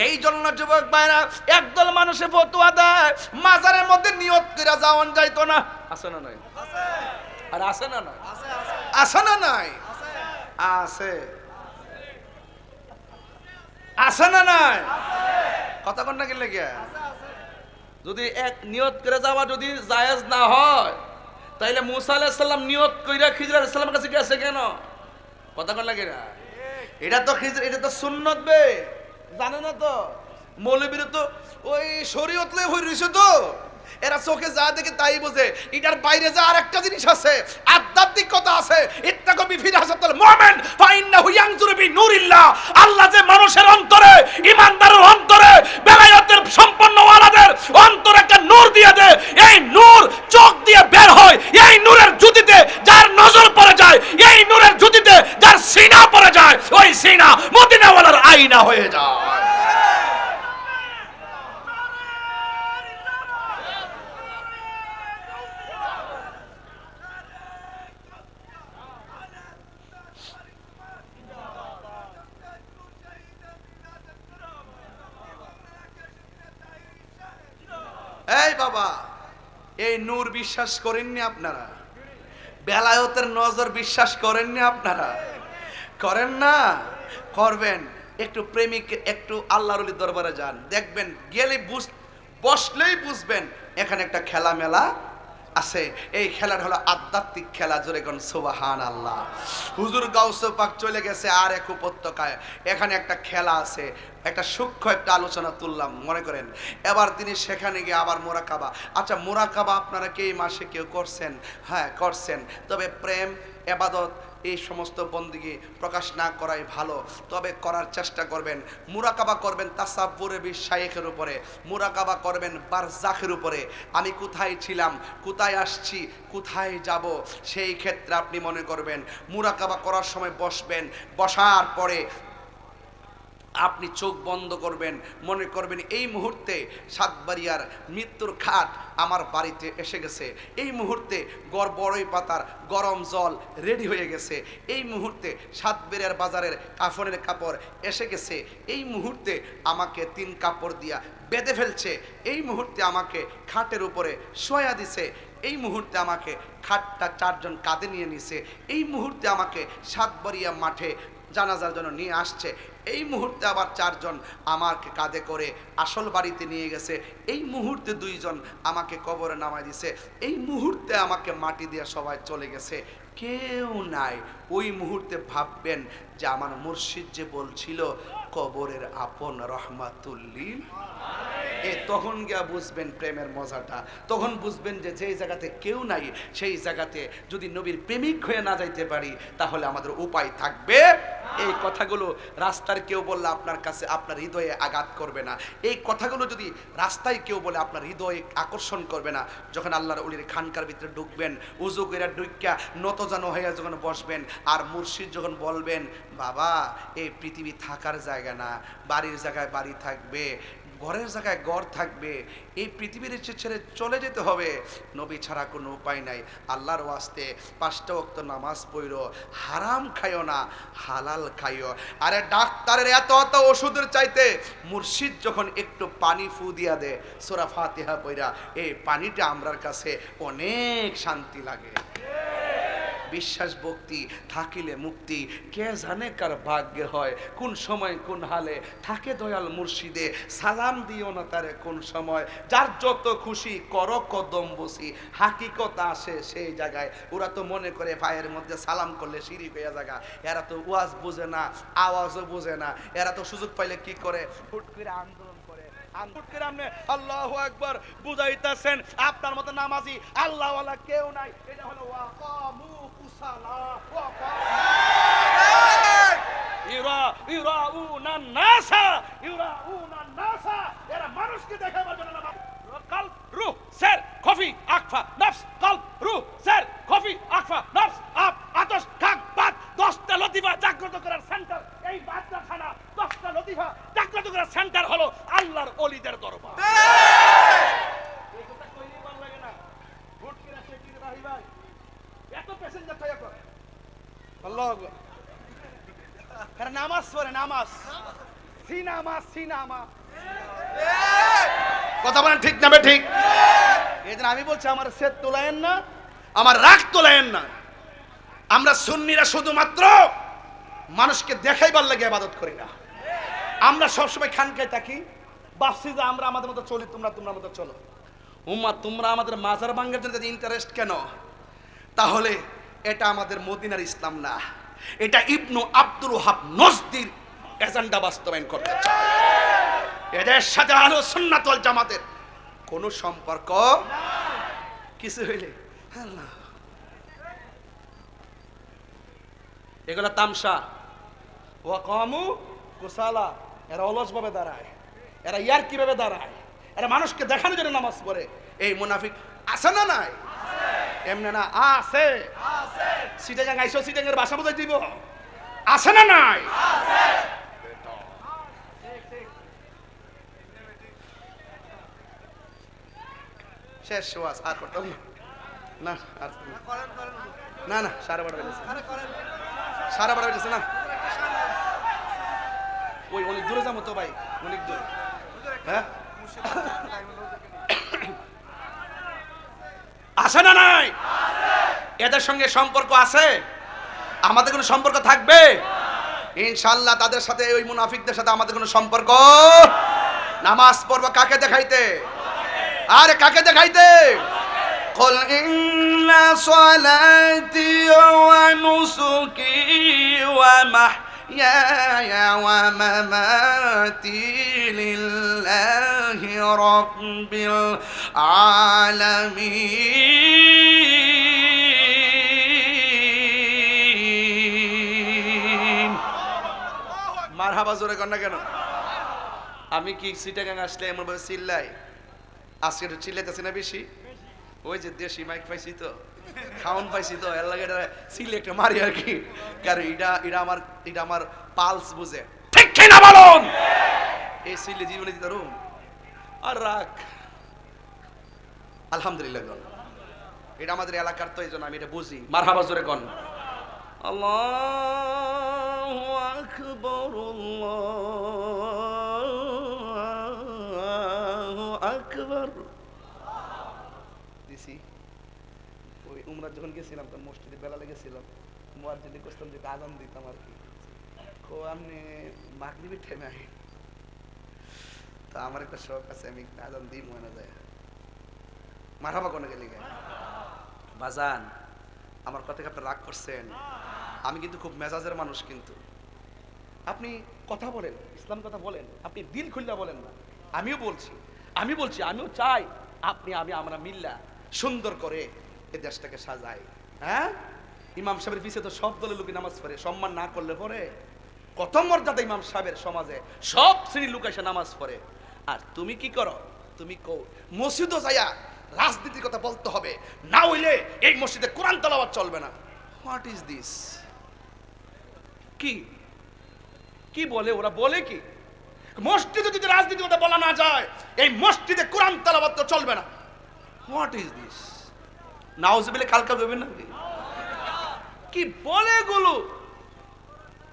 এই জন্য যুবক ভাইরা একদল মানুষে ফতোয়া দেয় মাজারের মধ্যে নিয়ত করে যাওয়ান যাইতো না। আছে না নাই? আর আছে না নাই? আছে না নাই? আছে। আছে না নাই? কথা কন না কি লাগে? যদি এক নিয়ত করে যাওয়া যদি জায়েজ না হয় তাইলে মুসা আলাইহিস সালাম নিয়ত কইরা খিজর আলাইহিস সালামের কাছে গেছে কেন? কথা কন লাগে না? এটা তো খিজর, এটা তো সুন্নত বে, জানে না তো? মৌলবীরা তো ওই শরীয়ত লয়ে হই রইছে তো, এরা চোখে যা দেখে তাই বোঝে। এটার বাইরে যা আরেকটা জিনিস আছে, আধ্যাত্মিক কথা আছে। ইত্তাকু বিফিরাসাতুল মুমিন ফাইন্নাহু ইয়ানজুরু বিনুরিল্লাহ। আল্লাহ যে মানুষের অন্তরে, ঈমানদারের অন্তরে, বেলায়েতের সম্পন্ন ওয়ালাদের অন্তরে একটা নূর দিয়ে দেয়। এই নূর চোখ দিয়ে বের হয়। এই নূরের জ্যোতিতে যার নজর পড়ে যায়, এই নূরের জ্যোতিতে যার সিনা পড়ে যায়, ওই সিনা মদিনাওয়ালার আয়না হয়ে যায়। এই বাবা, এই নূর বিশ্বাস করেননি আপনারা? বেলায়েতের নজর বিশ্বাস করেননি আপনারা? করেন না? করবেন। একটু প্রেমিক, একটু আল্লাহর ওলির দরবারে যান, দেখবেন গেলে বসলেই বুঝবেন এখানে একটা খেলা মেলা আছে। এই খেলাটা হলো আধ্যাত্মিক খেলা। জোরে কোন সুবহানাল্লাহ। হুজুর গাউসে পাক চলে গেছে আর এক উপত্যকায়, এখানে একটা খেলা আছে। একটা সূক্ষ্ম একটা আলোচনা তুললাম মনে করেন। এবার তিনি সেখানে গিয়ে আবার মোরাকাবা। আচ্ছা, মোরাকাবা আপনারা কি এই মাসে কেউ করছেন? হ্যাঁ করছেন। তবে প্রেম, ইবাদত এই সমস্ত বন্দেগী প্রকাশ না করাই ভালো, তবে করার চেষ্টা করবেন। মুরাকাবা করবেন তাসাব্বুরে বিশাইখের উপরে, মুরাকাবা করবেন বারজাখের উপরে। আমি কোথায় ছিলাম, কোথায় আসছি, কোথায় যাব, সেই ক্ষেত্রে আপনি মনে করবেন মুরাকাবা করার সময় বসবেন। বসার পরে আপনি চোখ বন্ধ করবেন, মনে করবেন এই মুহূর্তে সাতবাড়িয়ার মৃত্যুর খাট আমার বাড়িতে এসে গেছে। এই মুহূর্তে বড়ই পাতার গরম জল রেডি হয়ে গেছে। এই মুহূর্তে সাতবাড়িয়ার বাজারের কাফনের কাপড় এসে গেছে। এই মুহূর্তে আমাকে 3 কাপড় দিয়া বেঁধে ফেলছে। এই মুহূর্তে আমাকে খাটের উপরে শোয়া দিছে। এই মুহূর্তে আমাকে খাটটা 4 জন কাঁধে নিয়ে নিছে। এই মুহূর্তে আমাকে সাতবাড়িয়া মাঠে জানাজার জন্য নিয়ে আসছে। এই মুহূর্তে আবার 4 জন আমাকে কাঁধে করে আসল বাড়িতে নিয়ে গেছে। এই মুহূর্তে 2 জন আমাকে কবরে নামায় দিছে। এই মুহূর্তে আমাকে মাটি দিয়ে সবাই চলে গেছে, কেউ নাই। ওই মুহূর্তে ভাববেন যে আমার মুর্শিদ যে বলছিল কবরের আপন রহমাতুল্লিল, তখন গিয়া বুঝবেন প্রেমের মজাটা। তখন বুঝবেন যে যেই জায়গাতে কেউ নাই, সেই জায়গাতে যদি নবীর প্রেমিক হয়ে না যাইতে পারি তাহলে আমাদের উপায় থাকবে। এই কথাগুলো রাস্তার কেউ বললে আপনার কাছে, আপনার হৃদয়ে আঘাত করবে না। এই কথাগুলো যদি রাস্তায় কেউ বলে আপনার হৃদয়ে আকর্ষণ করবে না। যখন আল্লাহর ওলির খানকার ভিতরে ঢুকবেন, উজু করে ঢুকিয়া নতজানো হয়ে যখন বসবেন, আর মুর্শিদ যখন বলবেন বাবা এই পৃথিবী থাকার জায়গা না, বাড়ির জায়গায় বাড়ি থাকবে, ঘরের জায়গায় ঘর থাকবে, এই পৃথিবীর ছেড়ে চলে যেতে হবে, নবী ছাড়া কোনো উপায় নাই। আল্লাহর ওয়াস্তে 5টা ওয়াক্ত নামাজ পড়ো, হারাম খাইও না, হালাল খাইও। আরে ডাক্তারের এত ওষুধের চাইতে মুর্শিদ যখন একটু পানি ফু দিয়া দেয় সূরা ফাতিহা পড়া, এই পানিটা আমরার কাছে অনেক শান্তি লাগে। বিশ্বাস ভক্তি থাকিলে মুক্তি, কে জানে কার ভাগ্যে হয়, কোন সময় কোন হালে থাকে দয়াল মুর্শিদে, সালাম দিও না তারে কোন সময়, যার যত খুশি করো কদম বসি, হাকিকত আসে সেই জায়গায়। ওরা তো মনে করে পায়ের মধ্যে সালাম করলে শিরিক হয়ে জায়গা। এরা তো ওয়াজ বুঝে না, আওয়াজও বুঝে না। এরা তো সুযোগ পাইলে কি করে, হুট করে আন্দোলন করে। আল্লাহু আকবার বুঝাইতেছেন আপনার মতো নামাজি আল্লাহওয়ালা কেউ নাই। এটা হলো ওয়াকামু কুসালা, ইরাউনান নাসা, ইরাউনান নাসা। এরা মানুষকে দেখাবার জন্য নামাজ। কলব রূহ সের কফি আকফা নফস, কলব রূহ সের কফি আকফা নফস। আপ আতশ খাক বাত 10টা লতিফা জাগ্রত করার সেন্টার এই বাদখানা। 10টা লতিফা জাগ্রত করার সেন্টার হলো আল্লাহর ওলিদের দরবার। এই কথা কইলেই ভালো লাগে না। ভোট করে আসে কি ভাই ভাই, এত প্যাসেঞ্জার থাকা করে আল্লাহু আকবার। কারণ নামাজ পড়ে, নামাজ সিনেমা সিনেমা, কথা বলেন ঠিক না ঠিক? এই জন্য আমি বলছি আমার সেট তোলায়েন না, আমার রাগ তোলায়েন না। আমরা সুন্নিরা শুধুমাত্র মানুষকে দেখাইবার লাগে ইবাদত করি না। আমরা সবসময় খানকায় থাকি, ভাবছি যে আমরা আমাদের মতো চলি, তোমরা তোমরা মতো চলো। উম্মা তোমরা আমাদের মাজার ভাঙার জন্য ইন্টারেস্ট কেন? তাহলে এটা আমাদের মদিনার ইসলাম না, এটা ইবনু আব্দুল ওয়াহাব নজদির এজেন্ডা বাস্তবায়ন করতে চায়। এদের সাথে আহলে সুন্নাত ওয়াল জামাতের কোনো সম্পর্ক কিছু হইলে আল্লাহ, এগুলা তামসা। ওয়া কামু কুসালা, এরা অলস ভাবে দাঁড়ায়, এরা ইয়ার কিভাবে দাঁড়ায়, এরা মানুষকে দেখানোর জন্য নামাজ পড়ে। এই মুনাফিক আছে না নাই? এমনি না আছে। সিটাগাং আইসো, সিটাঙ্গের ভাষা বুঝাই দিব, আছে না নাই? শেষ ওয়াজ আর করতাম না, আর না না, সারা বাড়া বেড়েছে, সারা বাড়া বেড়েছে না। ওই অনেক দূরে যাবো তো ভাই, অনেক দূরে। হ্যাঁ আছে না নাই? এদের সঙ্গে সম্পর্ক আছে, আমাদের কোনো সম্পর্ক থাকবে ইনশাআল্লাহ? তাদের সাথে, ওই মুনাফিকদের সাথে আমাদের কোনো সম্পর্ক। নামাজ পড়বো কাকে দেখাইতে? আরে কাকে দেখাইতে? قل إن صلاتي ونسكي ومحياي ومماتي لله رب العالمين। মারহাবা জোরে কর না কেন? আমি কি সিটাগাং আসলে এমন ভাবে চিল্লাই? আজকে একটু চিল্লাইতেছে না বেশি? ওই যে দেশি মাইক পাইছি তো, খাউন পাইছি তো, এর লাগে চিল্লে একটা মারি আর কি। কারণ এটা আমার পালস বুঝে, ঠিক কি না বলুন? এই চিল্লে জীবনে দিতে রুম আর রাখ। আলহামদুলিল্লাহ গণ, এটা আমাদের এলাকার তো, এই জন্য আমি এটা বুঝি। মারহাবা জোরে গণ। আল্লাহু আকবার, আল্লাহু আকবার। দিছি ওই উমরার যখন গেছিলাম তখন মসজিদে বেলালে গেছিলাম, মুয়াজ্জিন কইতাম যে আজান দিতাম আর কি। কো আপনি মাগরিবের টাইমে আই, তো আমার একটা শখ আছে, আমি আজান দিই মনে যায়। মারহাবা কোনে গেলি গে বাজান? আমার কথা আপনি রাগ করছেন? আমি কিন্তু খুব মেজাজের মানুষ, কিন্তু আপনি কথা বলেন, ইসলাম কথা বলেন, আপনি দিল খুললা বলেন না। আমিও বলছি, আমিও চাই আমরা মিল্লা সুন্দর করে এই দেশটাকে সাজাই। হ্যাঁ, ইমাম সাহেবের পিছে তো সব দলের লোক নামাজ পড়ে, সম্মান না করলে পরে কত মর্যাদা ইমাম সাহেবের সমাজে, সব শ্রেণীর লোক এসে নামাজ পড়ে। আর তুমি কি করো? তুমি মসজিদও যাইয়া রাজনীতির কথা বলতে হবে, না হইলে এই মসজিদে কোরআন তেলাওয়াত চলবে না। What is this? কি বলে ওরা? বলে কি মসজিদে যদি রাজনীতির কথা বলা না যায়, এই মসজিদে কোরআন তেলাওয়াত তো চলবে না। What is this? নাউজুবিল্লাহ, কালকা দেবেন না কি বলে গুলো?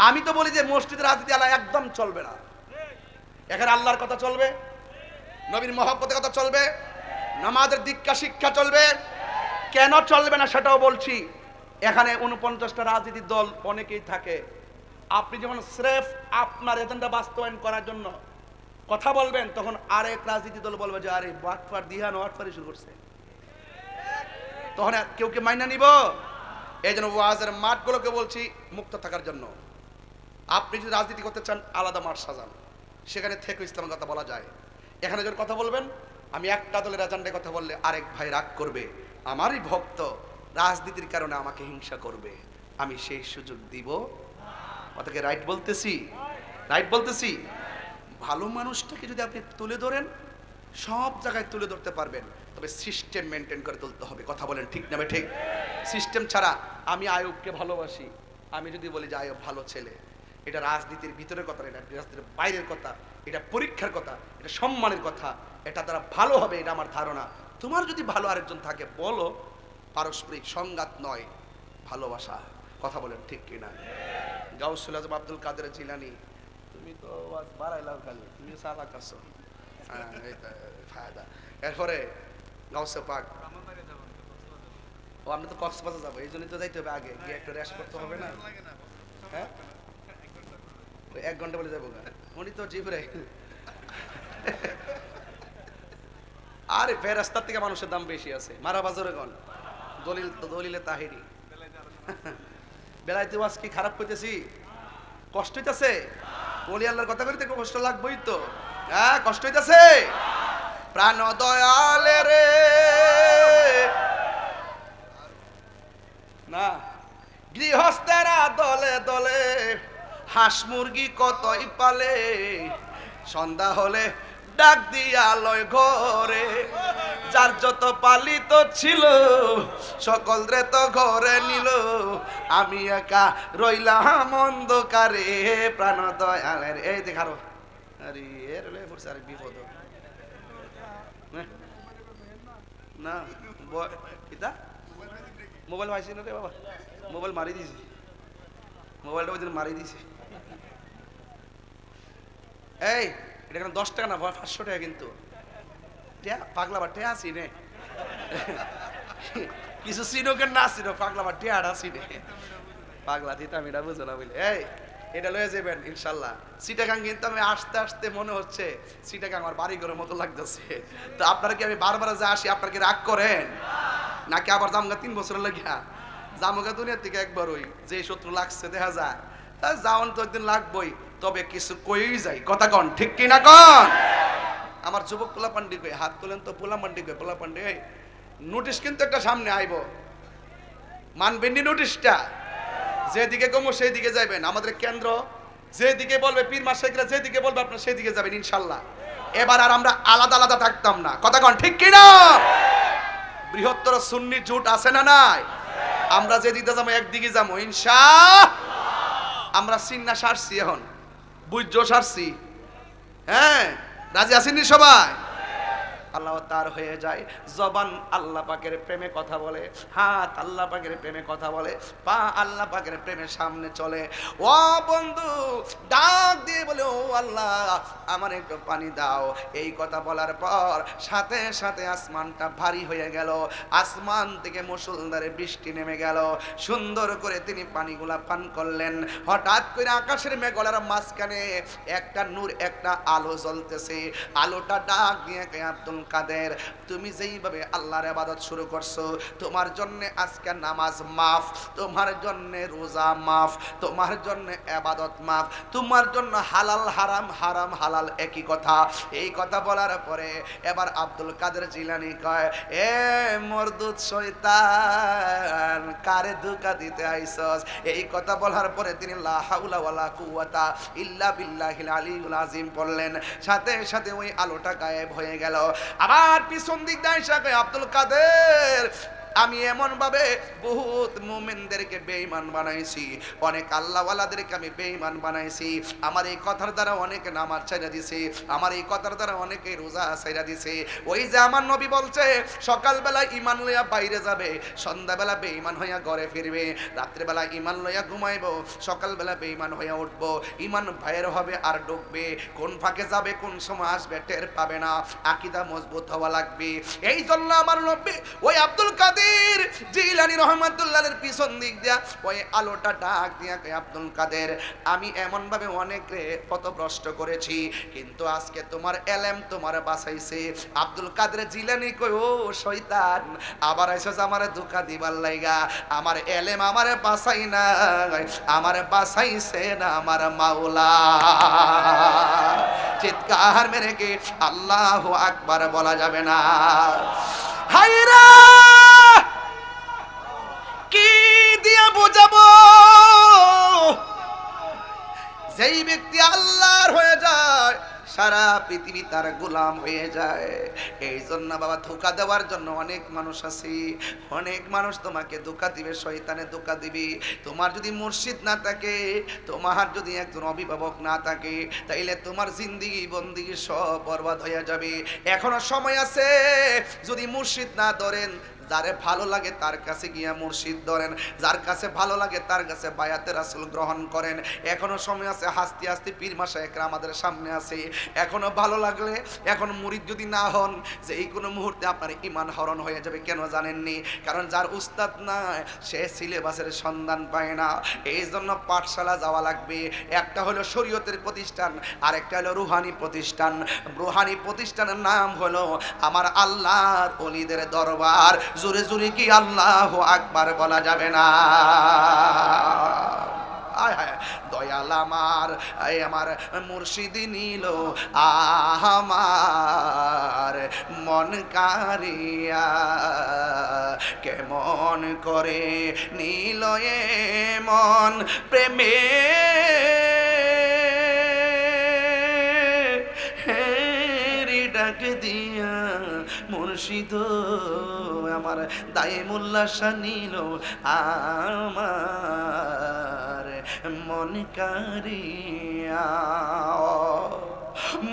আমি তো বলি যে মসজিদের রাজনীতি আলা একদম চলবে না। এখানে আল্লাহর কথা চলবে, নবীর মহব্বতের কথা চলবে, নামাজের দীক্ষা শিক্ষা চলবে। কেন চলবে না সেটাও বলছি। এখানে 49টা রাজনীতির দল অনেকেই থাকে। আপনি যখন স্রেফ আপনার এজেন্ডা বাস্তবায়ন করার জন্য কথা বলবেন, তখন আরেক রাজনীতি দল বলবে যে আরে বাটফার দিহান ওয়াটফারি শুরু করছে, তখন কেউ কে মাইনা নিব? এই জন্য ওয়াজের মাঠগুলোকে বলছি মুক্ত থাকার জন্য। আপনি যদি রাজনীতি করতে চান, আলাদা মাঠ সাজান, সেখানে থেকে ইসলামের কথা বলা যায়। এখানে যখন কথা বলবেন, আমি একটা দলের এজেন্ডায় কথা বললে আরেক ভাই রাগ করবে, আমারই ভক্ত, রাজনীতির কারণে আমাকে হিংসা করবে, আমি সেই সুযোগ দিব? ওটাকে রাইট বলতেছি? ভালো মানুষটাকে যদি আপনি তুলে ধরেন, সব জায়গায় তুলে ধরতে পারবেন, তবে সিস্টেম মেনটেন করে তুলতে হবে। কথা বলেন ঠিক না ঠিক? সিস্টেম ছাড়া, আমি আয়ুবকে ভালোবাসি, আমি যদি বলি যে আয়ুব ভালো ছেলে, এটা রাজনীতির ভিতরের কথা, এটা রাজনীতির বাইরের কথা, এটা পরীক্ষার কথা, এটা সম্মানের কথা, এটা দ্বারা ভালো হবে, এটা আমার ধারণা। তোমার যদি ভালো আরেকজন থাকে বলো, পারস্পরিক সংঘাত নয়, ভালোবাসা। কথা বলেন ঠিক কিনা? গাউসুল আজম আব্দুল কাদের জিলানী, তুমি তুমি তো আজ বাড়াইলাও খালি, তুমি চালাক আছো। হ্যাঁ, এইটা ফায়দা। এরপরে গাউসে পাক, ও আমরা তো কক্সবাজার যাবো, এই জন্যই তো যাইতে হবে আগে গিয়ে একটা রেস্ট করতে হবে না? হ্যাঁ, 1 ঘন্টা বলে যাবো না, উনি তো জিবরে। আরে ফেরাস্তার থেকে মানুষের দাম বেশি আছে, মারা বাজারে গন দলিল তো দলিলে তাহিরি। বেলাইতে ওয়াজ কি খারাপ করতেছি? কষ্ট হইতাছে? বলি আল্লাহর কথা কইতে কষ্ট লাগবেই তো। হ্যাঁ, কষ্ট হইতাছে? প্রাণ দয়ালে রে না, গৃহস্থেরা দলে দলে হাঁস মুরগি কতই পালে, সন্ধ্যা হলে ডাক দিয়া লয় ঘরে, যার যত পালিত ছিল সকল রে তো ঘরে নিল, আমি একা রইলাম অন্ধকারে প্রাণ দয়ালের। এই দেখারো, আরে এর লে পড়ছে আরে বিপদ না। কিতা মোবাইল পাইছি না রে বাবা, মোবাইল মারি দিছি, মোবাইলটা ওই দিন মারি দিছি। এই এটা কেন 10 টাকা না 500 টাকা কিন্তু, পাগলা বা টেয়া আসি নে, কিছু চিনোকে না চিনো, পাগলা বা টেয়াটা চিনে, পাগলা দিতাম এটা বুঝো না বুঝলে। এই এটা লয়ে যাবেন ইনশাল্লাহ। চিটাগাং কিন্তু আমি আসতে আসতে মনে হচ্ছে চিটাগাং আমার বাড়ি ঘরের মতো লাগতেছে। তো আপনারা কি আমি বারবার যে আসি আপনারা কি রাগ করেন নাকি আবার জামগা 3 বছরের লাগিয়া? জামগা দুনিয়ার থেকে একবার ওই যে শত্রু লাগছে দেখা যায়, তা যাওন তো একদিন লাগবই, তবে কিছু কই যাই, কথা কন ঠিক কি না কন? আমার যুবক পোলা পান্ডি কই, হাত তোলেন তো, পোলা পান্ডি কই, পোলা পান্ডি নোটিশ কিন্তু একটা সামনে আইব, মানবেন নি নোটিশটা? যেদিকে কমো সেই দিকে যাবেন, আমাদের কেন্দ্র যেদিকে বলবে, পীর মাশায়েখরা যেদিকে বলবে আপনারা সেদিকে যাবেন ইনশাল্লাহ। এবার আর আমরা আলাদা আলাদা থাকতাম না, কথা কন ঠিক কি না? বৃহত্তর সুন্নি জোট আছে না নাই? আমরা যেদিকে যাবো একদিকে যাবো ইনশাআল্লাহ। আমরা সিন্না সারছি, এখন বুঝছো সারছি। হ্যাঁ, রাজি আছেননি সবাই? আল্লাহ তার হয়ে যায়, জবান আল্লাহ পাকের প্রেমে কথা বলে, হাত আল্লাহ পাকের প্রেমে কথা বলে, পা আল্লাহ পাকের প্রেমে সামনে চলে। ও বন্ধু ডাক দিয়ে বলে, ও আল্লাহ আমার একটু পানি দাও। এই কথা বলার পর সাথে সাথে আসমানটা ভারী হয়ে গেল, আসমান থেকে মুষলধারে বৃষ্টি নেমে গেল। সুন্দর করে তিনি পানিগুলা পান করলেন। হঠাৎ করে আকাশের মেঘলার মাঝখানে একটা নূর, একটা আলো জ্বলতেছে। আলোটা ডাক দিয়ে কে, আব্দুল কাদের তুমি যেইভাবে আল্লাহর ইবাদত শুরু করছো, তোমার জন্য আজকে নামাজ মাফ, তোমার জন্য রোজা মাফ, তোমার জন্য ইবাদত মাফ, তোমার জন্য হালাল হারাম, হারাম হালাল একই কথা। এই কথা বলার পরে এবার আব্দুল কাদের জিলানী কয়, এ মরদুদ শয়তান কারে ধোঁকা দিতে আইছস? এই কথা বলার পরে তিনি লা হাওলা ওয়ালা কুওয়াতা ইল্লা বিল্লাহিল আলিয়্যুল আযীম পড়লেন। সাথে সাথে ওই আলোটা গায়েব হয়ে গেল। আবার পিছন দিক দিয়ে এসে কয়, আব্দুল কাদের আমি এমন ভাবে বহুত মুমিনদেরকে বেঈমান বানাইছি, অনেক আল্লাহওয়ালাদেরকে আমি বেঈমান বানাইছি। আমার এই কথার দ্বারা অনেকে নামাজ ছাইড়া দিছে, আমার এই কথার দ্বারা অনেকে রোজা ছাইড়া দিছে। ওই যে আমার নবী বলছে সকালবেলা ঈমান লইয়া বাইরে যাবে, সন্ধ্যাবেলা বেঈমান হইয়া ঘরে ফিরবে, রাত্রিবেলা ঈমান লইয়া ঘুমাইবো, সকালবেলা বেঈমান হইয়া উঠবো। ঈমান বাইর হবে আর ঢুকবে, কোন ফাঁকে যাবে কোন সময় আসবে টের পাবে না। আকীদা মজবুত হওয়া লাগবে। এই জন্য আমার নবী ওই আব্দুল কাদের জিলানী রহমাতুল্লাহের পিছন দিক দিয়া ওই আলোটা ডাক দিয়া কয়, আব্দুল কাদের আমি এমন ভাবে অনেকে পথভ্রষ্ট করেছি, কিন্তু আজকে তোমার এলেম তোমার বাঁচাইছে। আব্দুল কাদের জিলানী কয়, ও শয়তান আবার আইছস আমারে ধোঁকা দিবার লাইগা, আমার এলেম আমারে বাঁচাই না, আমারে বাঁচাইছে না আমার মাওলা। চিৎকার মেরে কি আল্লাহু আকবার বলা যাবে না? হায়রা কি দিয়া বোঝাবো? যেই ব্যক্তি আল্লাহর হয়ে যায় সারা পৃথিবী তার গোলাম হয়ে যায়। এই জন্য বাবা ধোঁকা দেওয়ার জন্য অনেক মানুষ আছে, অনেক মানুষ তোমাকে ধোঁকা দিবে, শয়তানে ধোঁকা দিবে। তোমার যদি মুর্শিদ না থাকে, তোমার যদি একজন অভিভাবক না থাকে, তাইলে তোমার জিন্দেগি বন্দিগি সব বরবাদ হয়ে যাবে। এখনো সময় আছে, যদি মুর্শিদ না ধরেন যারে ভালো লাগে তার কাছে গিয়া মুর্শিদ ধরেন, যার কাছে ভালো লাগে তার কাছে বায়াতে রাসূল গ্রহণ করেন। এখনো সময় আছে, হাসতে হাসতে পীর মাশায়েখরা আমাদের সামনে আছে। এখনো ভালো লাগলে, এখন মুরিদ যদি না হন, যে এই কোনো মুহূর্তে আপনার ঈমান হরণ হয়ে যাবে। কেন জানেননি? কারণ যার উস্তাদ নাই সে সিলেবাসের সন্ধান পায় না। এই জন্য পাঠশালা যাওয়া লাগবে। একটা হলো শরীয়তের প্রতিষ্ঠান, আর একটা হলো রুহানি প্রতিষ্ঠান। রুহানি প্রতিষ্ঠানের নাম হলো আমার আল্লাহর ওলিদের দরবার। জোরে জোরে কি আল্লাহু আকবার বলা যাবে না? আয় হায়, দয়াল আমার, আমার মুর্শিদ নিল আমার মন কারিয়া, কেমন করে নিল এ মন প্রেমে ডাক দিয়া মুর্শিদ আমার দাইমুল্লাহ শাহ নিল আমার মন কারিয়া।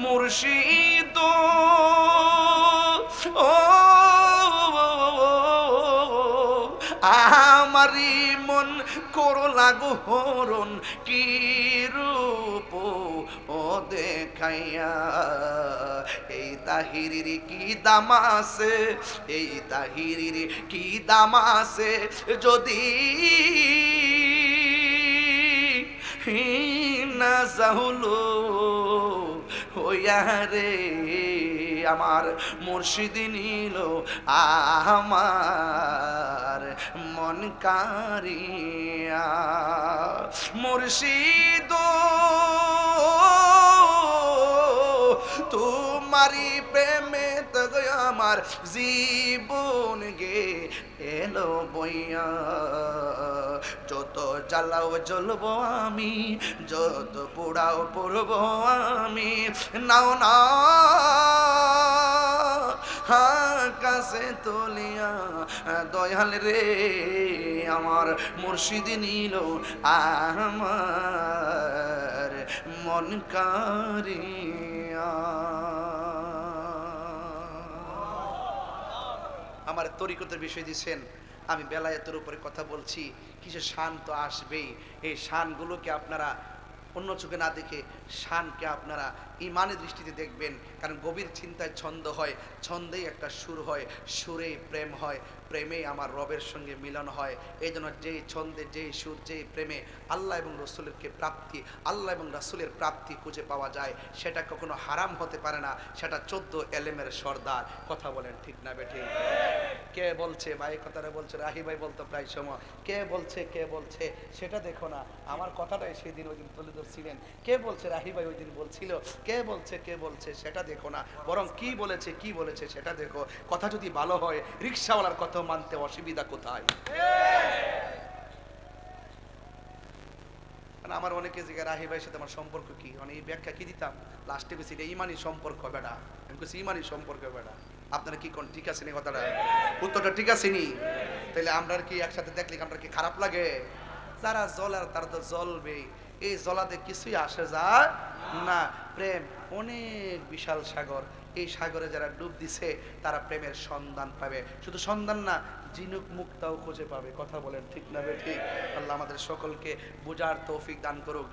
মুর্শিদ ও আমারি মন করো লাগো হরণ, কি রূপ ও দেখাইয়া। এই তাহিরির কি দাম আছে, এই তাহিরির কি দাম আছে, যদি না জাহুলো হইয়া রে আমার মুর্শিদ নিল আমার মন কারিয়া। মুর্শিদ তোমারি প্রেমে তো আমার জীবন গে এলো বইয়া। যত জ্বালাও জ্বলবো আমি, যত পোড়াও পড়বো আমি, নাও না কাছে তুলিয়া দয়াল রে আমার মুর্শিদ নিল আমার মন কারিয়া। আমার তরিকতের বিষয় দিচ্ছেন, আমি বেলায়েতের উপরে কথা বলছি, কিছু শান তো আসবেই। এই শানগুলোকে আপনারা অন্য চোখে না দেখে শানকে আপনারা ইমানের দৃষ্টিতে দেখবেন। কারণ গভীর চিন্তায় ছন্দ হয়, ছন্দেই একটা সুর হয়, সুরেই প্রেম হয়, প্রেমেই আমার রবের সঙ্গে মিলন হয়। এই জন্য যেই ছন্দে, যেই সুর, যেই প্রেমে আল্লাহ এবং রসুলেরকে প্রাপ্তি, আল্লাহ এবং রাসূলের প্রাপ্তি খুঁজে পাওয়া যায়, সেটা কখনো হারাম হতে পারে না। সেটা 14 এলেমের সর্দার। কথা বলেন ঠিক না বেঠিক? কে বলছে ভাই কথাটা বলছে? রাহি ভাই বলতো প্রায় সময়, কে বলছে কে বলছে সেটা দেখো না। আমার কথাটাই সেদিন ওই দিন তুলে ধরছিলেন, কে বলছে? রাহি ভাই ওই দিন বলছিল, কে বলছে কে বলছে সেটা দেখো না, বরং কি বলেছে কি বলেছে সেটা দেখো। কথা যদি ভালো হয়, রিকশাওয়ালার কথা মানতে অসুবিধা কোথায়? আমার অনেকে জিজ্ঞাসা রাহি ভাইয়ের সাথে আমার সম্পর্ক কি, মানে এই ব্যাখ্যা কি দিতাম, লাস্টে বেশি এটা ইমানি সম্পর্ক বেটা। আমি বলছি ইমানি সম্পর্ক বেটা। আপনারা কি কোন ঠিক আছে নি? কথাটা উত্তরটা ঠিক আছে নি? তাহলে আমরা কি একসাথে দেখলে আমরা কি খারাপ লাগে? যারা জ্বলার তারা তো জ্বলবেই। এই জ্বলাতে কিছুই আসে যায় না। প্রেম অনেক বিশাল সাগর, এই সাগরে যারা ডুব দিছে তারা প্রেমের সন্ধান পাবে। শুধু সন্ধান না, জিনুক মুক্তাও খুঁজে পাবে। কথা বলেন ঠিক না ঠিক? আল্লাহ আমাদের সকলকে বুঝার তৌফিক দান করুক।